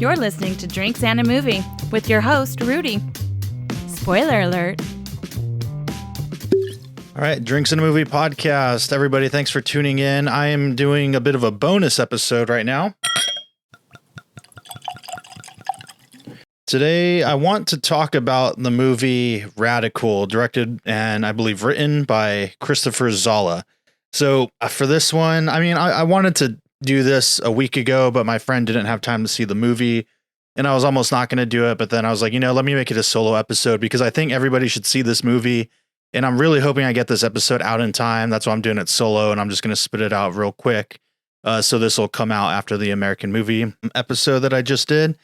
You're listening to Drinks and a Movie with your host, Rudy. Spoiler alert. All right, Drinks and a Movie podcast. Everybody, thanks for tuning in. I am doing a bit of a bonus episode right now. Today, I want to talk about the movie Radical, directed and I believe written by Christopher Zola. So for this one, I wanted to do this a week ago, but my friend didn't have time to see the movie and I was almost not going to do it. But then I was like, let me make it a solo episode because I think everybody should see this movie. And I'm really hoping I get this episode out in time. That's why I'm doing it solo and I'm just going to spit it out real quick. So this will come out after the American movie episode that I just did.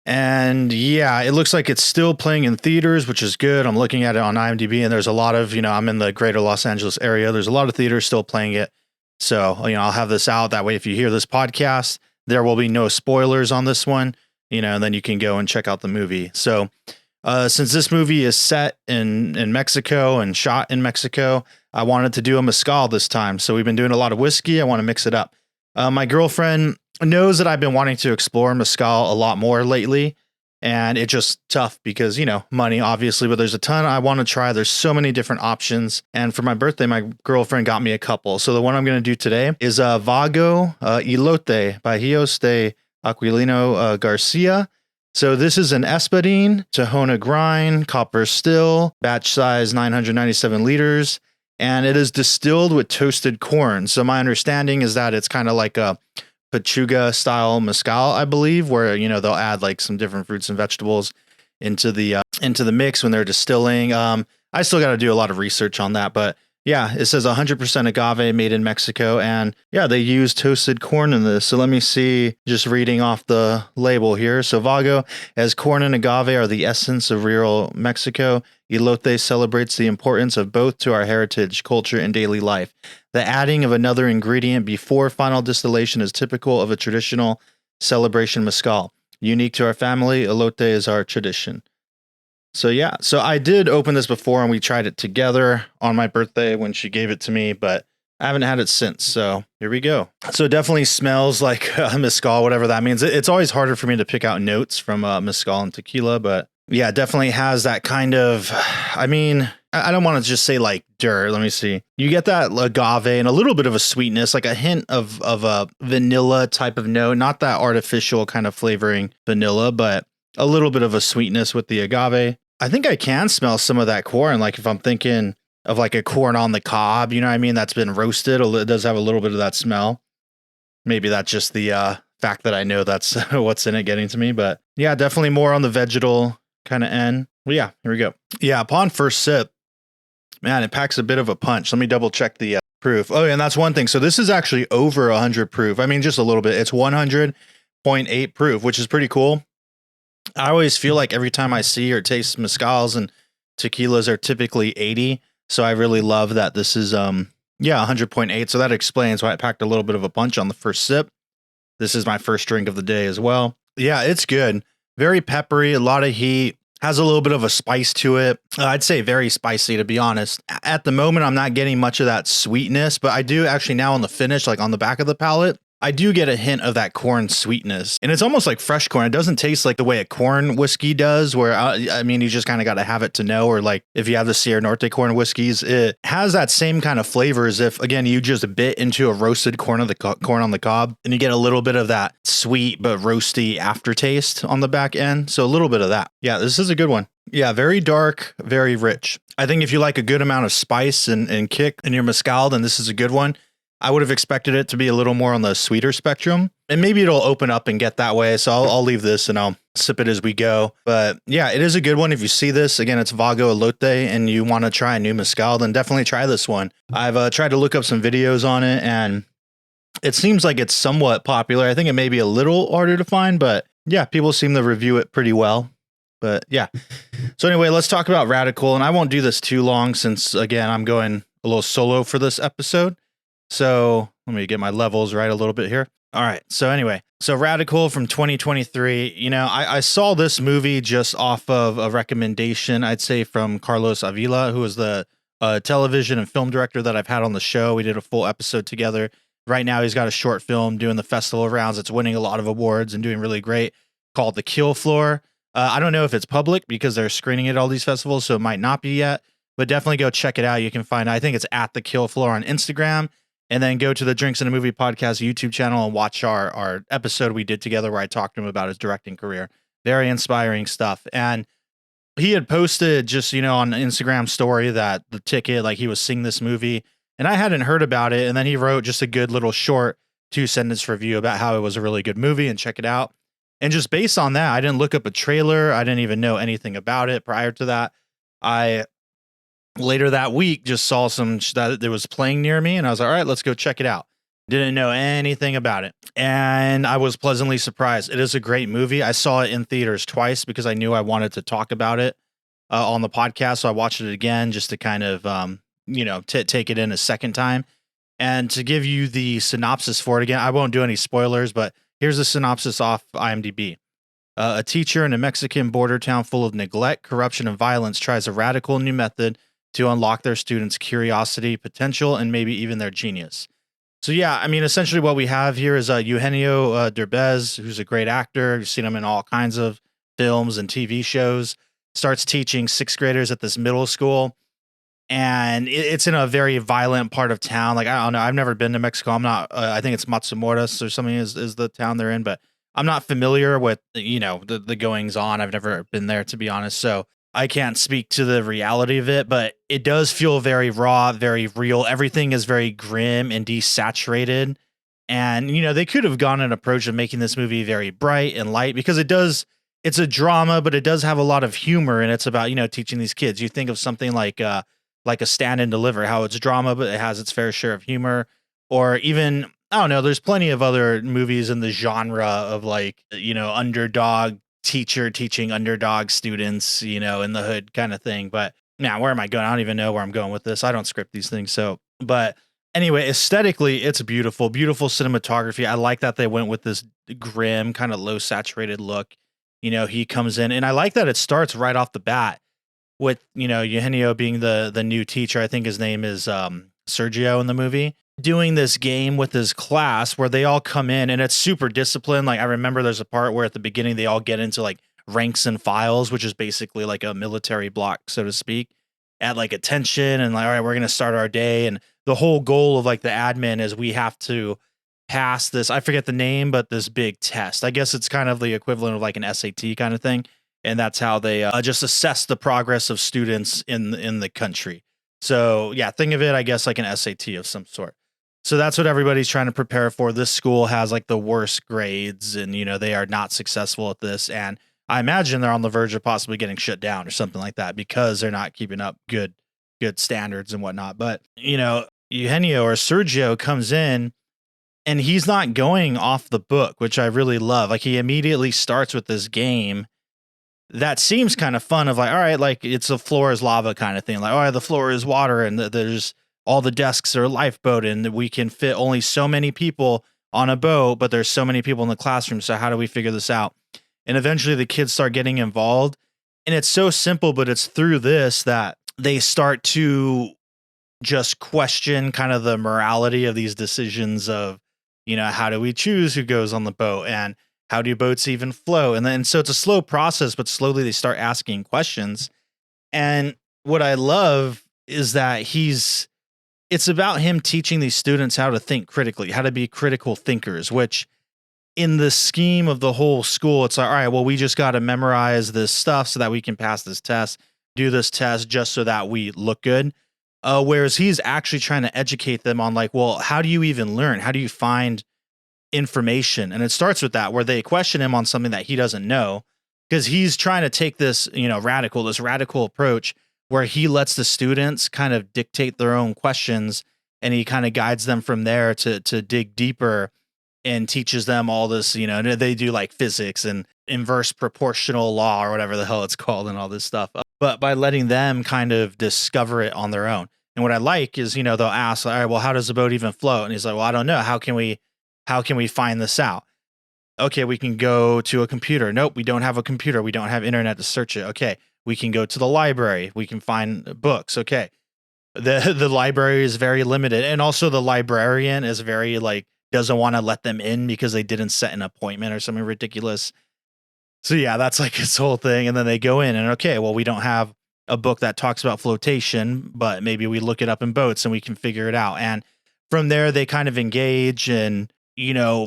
And yeah, it looks like it's still playing in theaters, which is good. I'm looking at it on IMDb and there's a lot of, I'm in the greater Los Angeles area. There's a lot of theaters still playing it. So, I'll have this out. That way, if you hear this podcast, there will be no spoilers on this one, and then you can go and check out the movie. So since this movie is set in Mexico and shot in Mexico, I wanted to do a mezcal this time. So we've been doing a lot of whiskey. I want to mix it up. My girlfriend knows that I've been wanting to explore mezcal a lot more lately, and it's just tough because, money, obviously, but there's a ton I want to try. There's so many different options. And for my birthday, my girlfriend got me a couple. So the one I'm going to do today is Vago Elote by Jose Aquilino Garcia. So this is an Espadín, Tahona grind, copper still, batch size 997 liters, and it is distilled with toasted corn. So my understanding is that it's kind of like a Pachuga style mezcal, I believe, where they'll add like some different fruits and vegetables into the mix when they're distilling. I still got to do a lot of research on that, but yeah, it says 100% agave made in Mexico, and yeah, they use toasted corn in this. So let me see, just reading off the label here. So Vago, as corn and agave are the essence of rural Mexico, Elote celebrates the importance of both to our heritage, culture, and daily life. The adding of another ingredient before final distillation is typical of a traditional celebration mezcal. Unique to our family, Elote is our tradition. So yeah, so I did open this before and we tried it together on my birthday when she gave it to me, but I haven't had it since. So here we go. So it definitely smells like mezcal, whatever that means. It's always harder for me to pick out notes from mezcal and tequila, but yeah, it definitely has that kind of, I don't want to just say like dirt. Let me see. You get that agave and a little bit of a sweetness, like a hint of a vanilla type of note, not that artificial kind of flavoring vanilla, but a little bit of a sweetness with the agave. I think I can smell some of that corn. Like if I'm thinking of like a corn on the cob, that's been roasted. It does have a little bit of that smell. Maybe that's just the fact that I know that's what's in it getting to me. But yeah, definitely more on the vegetal kind of end. Well, yeah, here we go. Yeah, upon first sip, man, it packs a bit of a punch. Let me double check the proof. Oh, and that's one thing. So this is actually over 100 proof. Just a little bit. It's 100.8 proof, which is pretty cool. I always feel like every time I see or taste mezcals and tequilas are typically 80. So I really love that this is 100.8. So that explains why it packed a little bit of a punch on the first sip. This is my first drink of the day as well. Yeah, it's good. Very peppery, a lot of heat, has a little bit of a spice to it. I'd say very spicy, to be honest. At the moment, I'm not getting much of that sweetness, but I do actually now on the finish, like on the back of the palate, I do get a hint of that corn sweetness. And it's almost like fresh corn. It doesn't taste like the way a corn whiskey does, where, you just kind of got to have it to know. Or like if you have the Sierra Norte corn whiskeys, it has that same kind of flavor as if, again, you just bit into a roasted corn on the cob and you get a little bit of that sweet but roasty aftertaste on the back end. So a little bit of that. Yeah, this is a good one. Yeah, very dark, very rich. I think if you like a good amount of spice and kick in your mezcal, then this is a good one. I would have expected it to be a little more on the sweeter spectrum, and maybe it'll open up and get that way. So I'll leave this and I'll sip it as we go. But yeah, it is a good one. If you see this, again, it's Vago Elote and you want to try a new mezcal, then definitely try this one. I've tried to look up some videos on it and it seems like it's somewhat popular. I think it may be a little harder to find, but yeah, people seem to review it pretty well. But yeah. So anyway, let's talk about Radical. And I won't do this too long since, again, I'm going a little solo for this episode. So let me get my levels right a little bit here. All right. So anyway, so Radical from 2023, I saw this movie just off of a recommendation, I'd say from Carlos Avila, who is the television and film director that I've had on the show. We did a full episode together. Right now, he's got a short film doing the festival rounds. It's winning a lot of awards and doing really great. called The Kill Floor. I don't know if it's public because they're screening it at all these festivals, so it might not be yet, but definitely go check it out. You can find, I think it's at The Kill Floor on Instagram, and then go to the Drinks and a Movie podcast YouTube channel and watch our episode we did together where I talked to him about his directing career. Very inspiring stuff. And he had posted just, on Instagram story that the ticket, like he was seeing this movie, and I hadn't heard about it. And then he wrote just a good little short 2-sentence review about how it was a really good movie and check it out. And just based on that, I didn't look up a trailer. I didn't even know anything about it prior to that. I later that week just saw some that it was playing near me, and I was like, all right, let's go check it out. Didn't know anything about it. And I was pleasantly surprised. It is a great movie. I saw it in theaters twice because I knew I wanted to talk about it on the podcast. So I watched it again just to kind of, take it in a second time. And to give you the synopsis for it again, I won't do any spoilers, but here's the synopsis off IMDb. A teacher in a Mexican border town full of neglect, corruption, and violence tries a radical new method to unlock their students' curiosity, potential, and maybe even their genius. So yeah, I mean, essentially what we have here is Eugenio Derbez, who's a great actor. You've seen him in all kinds of films and TV shows. Starts teaching sixth graders at this middle school. And it's in a very violent part of town. Like, I don't know. I've never been to Mexico. I'm not, I think it's Matamoros or something is the town they're in, but I'm not familiar with, the goings on. I've never been there, to be honest. So I can't speak to the reality of it, but it does feel very raw, very real. Everything is very grim and desaturated. And, they could have gone an approach of making this movie very bright and light because it's a drama, but it does have a lot of humor. And it's about, teaching these kids. You think of something like a Stand and Deliver, how it's drama, but it has its fair share of humor. Or even, I don't know, there's plenty of other movies in the genre of underdog teacher teaching underdog students, in the hood kind of thing. But now, where am I going? I don't even know where I'm going with this. I don't script these things. So, but anyway, aesthetically, it's beautiful, beautiful cinematography. I like that they went with this grim, kind of low saturated look. He comes in, and I like that it starts right off the bat with, Eugenio being the new teacher. I think his name is Sergio in the movie, doing this game with his class where they all come in and it's super disciplined. Like, I remember there's a part where at the beginning they all get into like ranks and files, which is basically like a military block, so to speak, at like attention and like, all right, we're going to start our day. And the whole goal of like the admin is we have to pass this, I forget the name, but this big test. I guess it's kind of the equivalent of like an SAT kind of thing. And that's how they just assess the progress of students in the country. So yeah, think of it, I guess, like an SAT of some sort. So that's what everybody's trying to prepare for. This school has like the worst grades and, they are not successful at this. And I imagine they're on the verge of possibly getting shut down or something like that because they're not keeping up good standards and whatnot. But, Eugenio or Sergio comes in and he's not going off the book, which I really love. Like, he immediately starts with this game that seems kind of fun of like, all right, like it's the floor is lava kind of thing. Like, all right, the floor is water and there's all the desks are a lifeboat and we can fit only so many people on a boat, but there's so many people in the classroom. So how do we figure this out? And eventually the kids start getting involved, and it's so simple, but it's through this that they start to just question kind of the morality of these decisions of, how do we choose who goes on the boat and how do boats even flow? And then, so it's a slow process, but slowly they start asking questions. And what I love is that it's about him teaching these students how to think critically, how to be critical thinkers, which in the scheme of the whole school, it's like, all right, well, we just got to memorize this stuff so that we can pass this test, do this test just so that we look good. Whereas he's actually trying to educate them on like, well, how do you even learn? How do you find information? And it starts with that, where they question him on something that he doesn't know, because he's trying to take this, radical approach where he lets the students kind of dictate their own questions, and he kind of guides them from there to dig deeper and teaches them all this, they do like physics and inverse proportional law or whatever the hell it's called and all this stuff, but by letting them kind of discover it on their own. And what I like is, they'll ask, all right, well, how does the boat even float? And he's like, well, I don't know. How can we find this out? Okay, we can go to a computer. Nope, we don't have a computer. We don't have internet to search it. Okay, we can go to the library. We can find books. Okay, the library is very limited, and also the librarian is very doesn't want to let them in because they didn't set an appointment or something ridiculous. So yeah, that's like his whole thing. And then they go in and okay, well, we don't have a book that talks about flotation, but maybe we look it up in boats and we can figure it out. And from there, they kind of engage and,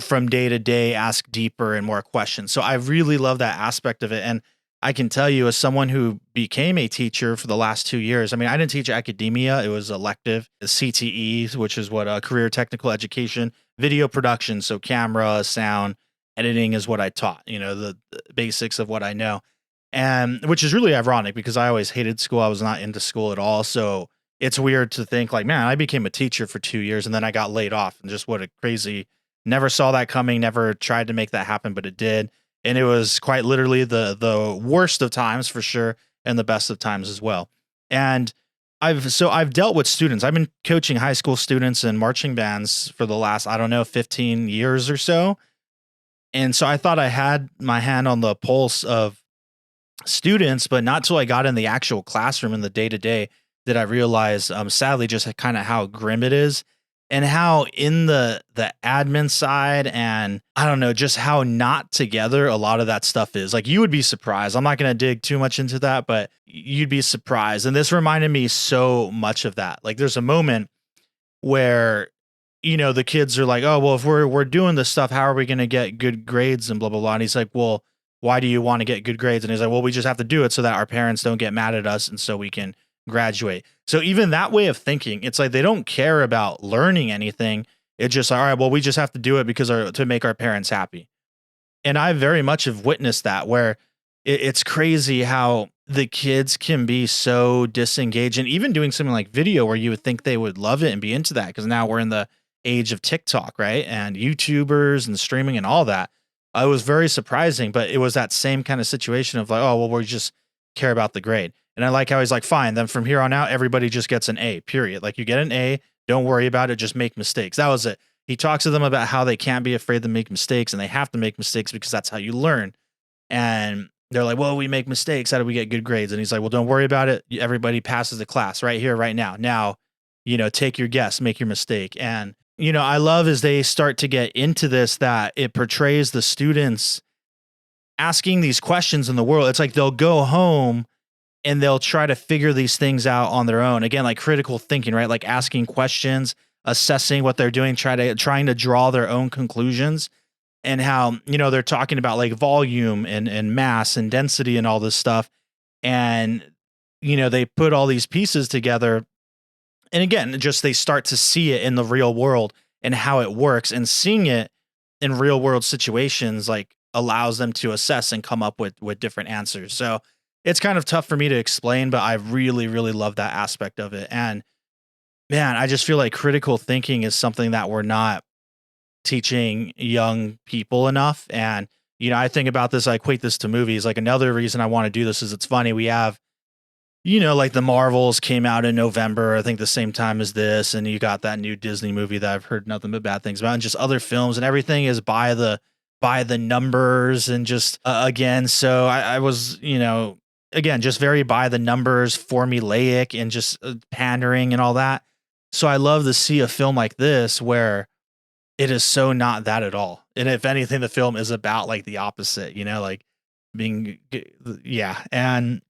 from day to day, ask deeper and more questions. So I really love that aspect of it. And I can tell you, as someone who became a teacher for the last 2 years, I mean, I didn't teach academia, it was elective, CTE, which is what career technical education, video production. So camera, sound, editing is what I taught, the basics of what I know. And which is really ironic because I always hated school. I was not into school at all. So it's weird to think like, man, I became a teacher for 2 years and then I got laid off, and just what a crazy, never saw that coming, never tried to make that happen, but it did. And it was quite literally the worst of times for sure, and the best of times as well. And I've dealt with students. I've been coaching high school students and marching bands for the last, I don't know, 15 years or so. And so I thought I had my hand on the pulse of students, but not till I got in the actual classroom in the day to day did I realize, sadly, just kind of how grim it is, and how in the admin side, and I don't know, just how not together a lot of that stuff is. Like, you would be surprised. I'm not going to dig too much into that, but you'd be surprised. And this reminded me so much of that. Like, there's a moment where the kids are like, oh, well, if we're doing this stuff, how are we going to get good grades and blah, blah, blah. And he's like, well, why do you want to get good grades? And he's like, well, we just have to do it so that our parents don't get mad at us and so we can graduate. So even that way of thinking, it's like they don't care about learning anything. It's just like, all right, well, we just have to do it because to make our parents happy. And I very much have witnessed that, where it's crazy how the kids can be so disengaged, and even doing something like video where you would think they would love it and be into that, because now we're in the age of TikTok, right? And YouTubers and streaming and all that. It was very surprising, but it was that same kind of situation of like, oh, well, we just care about the grade. And I like how he's like, fine, then from here on out, everybody just gets an A, period. Like, you get an A, don't worry about it, just make mistakes. That was it. He talks to them about how they can't be afraid to make mistakes, and they have to make mistakes because that's how you learn. And they're like, well, we make mistakes, how do we get good grades? And he's like, well, don't worry about it. Everybody passes the class right here, right now. Now, take your guess, make your mistake. And, I love as they start to get into this, that it portrays the students asking these questions in the world. It's like they'll go home and they'll try to figure these things out on their own. Again, like critical thinking, right? Like asking questions, assessing what they're doing, trying to draw their own conclusions. And how, they're talking about like volume and mass and density and all this stuff. And, they put all these pieces together. And again, just they start to see it in the real world and how it works, and seeing it in real world situations like allows them to assess and come up with different answers. So it's kind of tough for me to explain, but I really, really love that aspect of it. And man, I just feel like critical thinking is something that we're not teaching young people enough. And, I think about this, I equate this to movies. Like, another reason I want to do this is it's funny. We have, like the Marvels came out in November, I think the same time as this. And you got that new Disney movie that I've heard nothing but bad things about, and just other films, and everything is by the numbers. And just again, so I was, again, just very by the numbers, formulaic, and just pandering and all that. So I love to see a film like this where it is so not that at all. And if anything, the film is about like the opposite, like being, yeah. And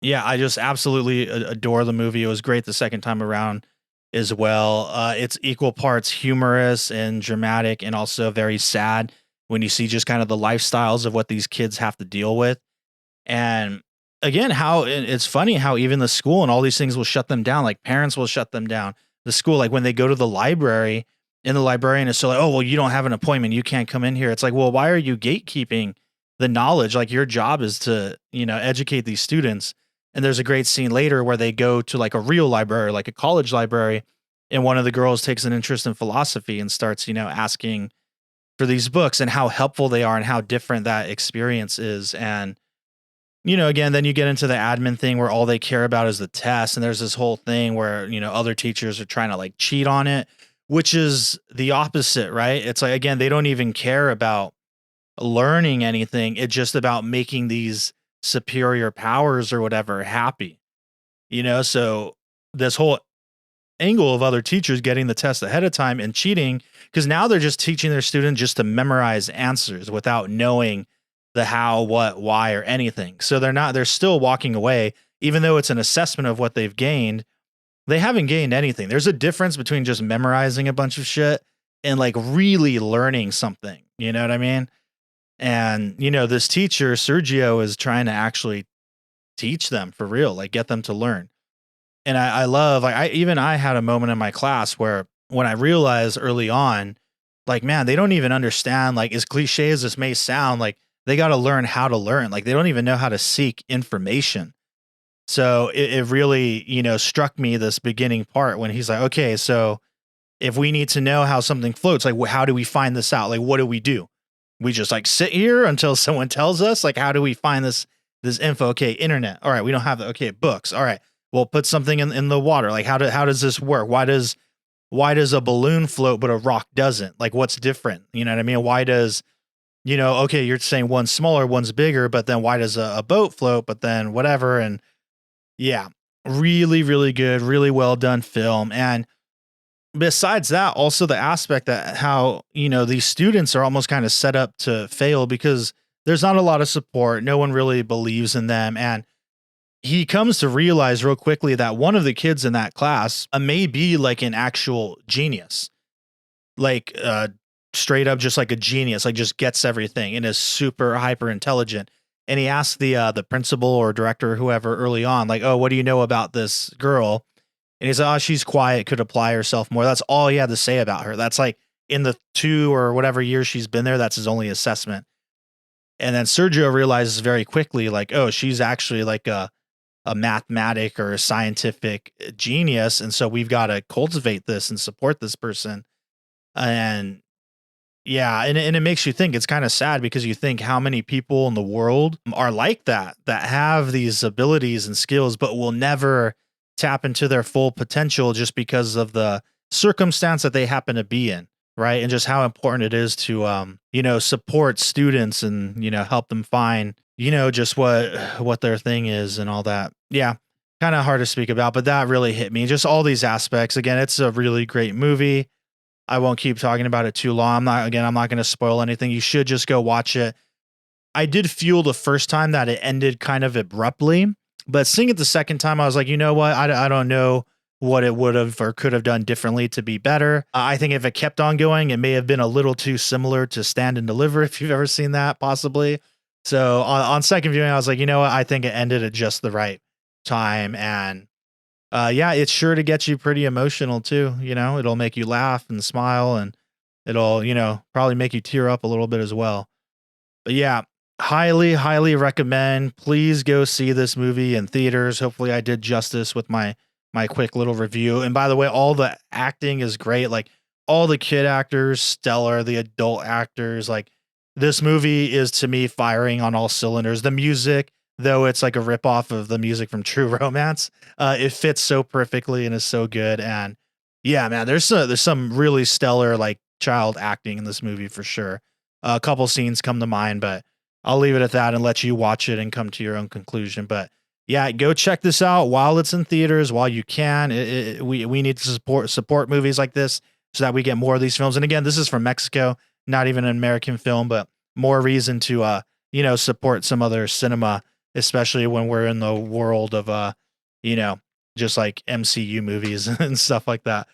yeah, I just absolutely adore the movie. It was great the second time around as well. It's equal parts humorous and dramatic, and also very sad when you see just kind of the lifestyles of what these kids have to deal with. And again, how it's funny how even the school and all these things will shut them down. Like, parents will shut them down. The school, like when they go to the library, and the librarian is still like, oh, well, you don't have an appointment, you can't come in here. It's like, well, why are you gatekeeping the knowledge? Like, your job is to, educate these students. And there's a great scene later where they go to like a real library, like a college library, and one of the girls takes an interest in philosophy and starts, asking for these books and how helpful they are and how different that experience is. And, again, then you get into the admin thing where all they care about is the test. And there's this whole thing where, other teachers are trying to like cheat on it, which is the opposite, right? It's like, again, they don't even care about learning anything. It's just about making these superior powers or whatever happy, So this whole angle of other teachers getting the test ahead of time and cheating, because now they're just teaching their students just to memorize answers without knowing the how, what, why, or anything. So they're still walking away, even though it's an assessment of what they've gained. They haven't gained anything. There's a difference between just memorizing a bunch of shit and like really learning something. You know what I mean? And, this teacher, Sergio, is trying to actually teach them for real, like get them to learn. And I love, like, I had a moment in my class where when I realized early on, like, man, they don't even understand, like, as cliche as this may sound, like, they got to learn how to learn. Like, they don't even know how to seek information. So it really, struck me this beginning part when he's like, okay, so if we need to know how something floats, like, how do we find this out? Like, what do? We just like sit here until someone tells us, like, how do we find this info? Okay, internet. All right, we don't have that. Okay, books. All right, we'll put something in the water. Like, how does this work? Why does a balloon float but a rock doesn't? Like, what's different? You know what I mean? Why does, okay, you're saying one's smaller, one's bigger, but then why does a boat float? But then whatever. And yeah, really, really good, really well done film. And besides that, also the aspect that how, these students are almost kind of set up to fail because there's not a lot of support. No one really believes in them. And he comes to realize real quickly that one of the kids in that class may be like an actual genius, like straight up just like a genius, like just gets everything and is super hyper intelligent. And he asked the principal or director or whoever early on, like, oh, what do you know about this girl? And he's like, oh, she's quiet, could apply herself more. That's all he had to say about her. That's like in the 2 or whatever years she's been there, that's his only assessment. And then Sergio realizes very quickly, like, oh, she's actually like a mathematic or a scientific genius. And so we've got to cultivate this and support this person. And yeah, and it makes you think. It's kind of sad because you think how many people in the world are like that have these abilities and skills, but will never tap into their full potential just because of the circumstance that they happen to be in, right? And just how important it is to, support students and, help them find, just what their thing is and all that. Yeah, kind of hard to speak about, but that really hit me. Just all these aspects. Again, it's a really great movie. I won't keep talking about it too long. I'm not going to spoil anything. You should just go watch it. I did feel the first time that it ended kind of abruptly, but seeing it the second time, I was like, you know what? I don't know what it would have or could have done differently to be better. I think if it kept on going, it may have been a little too similar to Stand and Deliver, if you've ever seen that, possibly. So on second viewing, I was like, you know what? I think it ended at just the right time. And yeah, it's sure to get you pretty emotional too. It'll make you laugh and smile, and it'll, probably make you tear up a little bit as well. But yeah, highly, highly recommend. Please go see this movie in theaters. Hopefully I did justice with my quick little review. And by the way, all the acting is great. Like all the kid actors, stellar, the adult actors, like this movie is to me firing on all cylinders. The music, though it's like a ripoff of the music from True Romance, it fits so perfectly and is so good. And yeah, man, there's some really stellar like child acting in this movie for sure. A couple scenes come to mind, but I'll leave it at that and let you watch it and come to your own conclusion. But yeah, go check this out while it's in theaters, while you can. We need to support movies like this so that we get more of these films. And again, this is from Mexico, not even an American film, but more reason to support some other cinema, especially when we're in the world of just like MCU movies and stuff like that.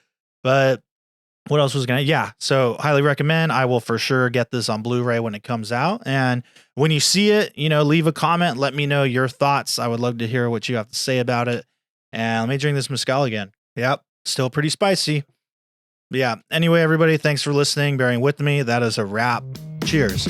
But what else was so highly recommend. I will for sure get this on Blu-ray when it comes out. And when you see it, leave a comment, let me know your thoughts. I would love to hear what you have to say about it. And let me drink this mezcal again. Yep, still pretty spicy. But yeah, anyway, everybody, thanks for listening, bearing with me. That is a wrap. Cheers.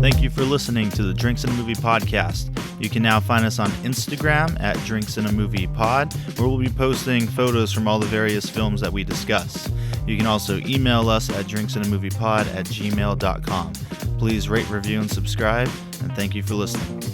Thank you for listening to the Drinks and a Movie podcast. You can now find us on Instagram at Drinks and a Movie Pod, where we'll be posting photos from all the various films that we discuss. You can also email us at drinksandamoviepod@gmail.com. Please rate, review, and subscribe, and thank you for listening.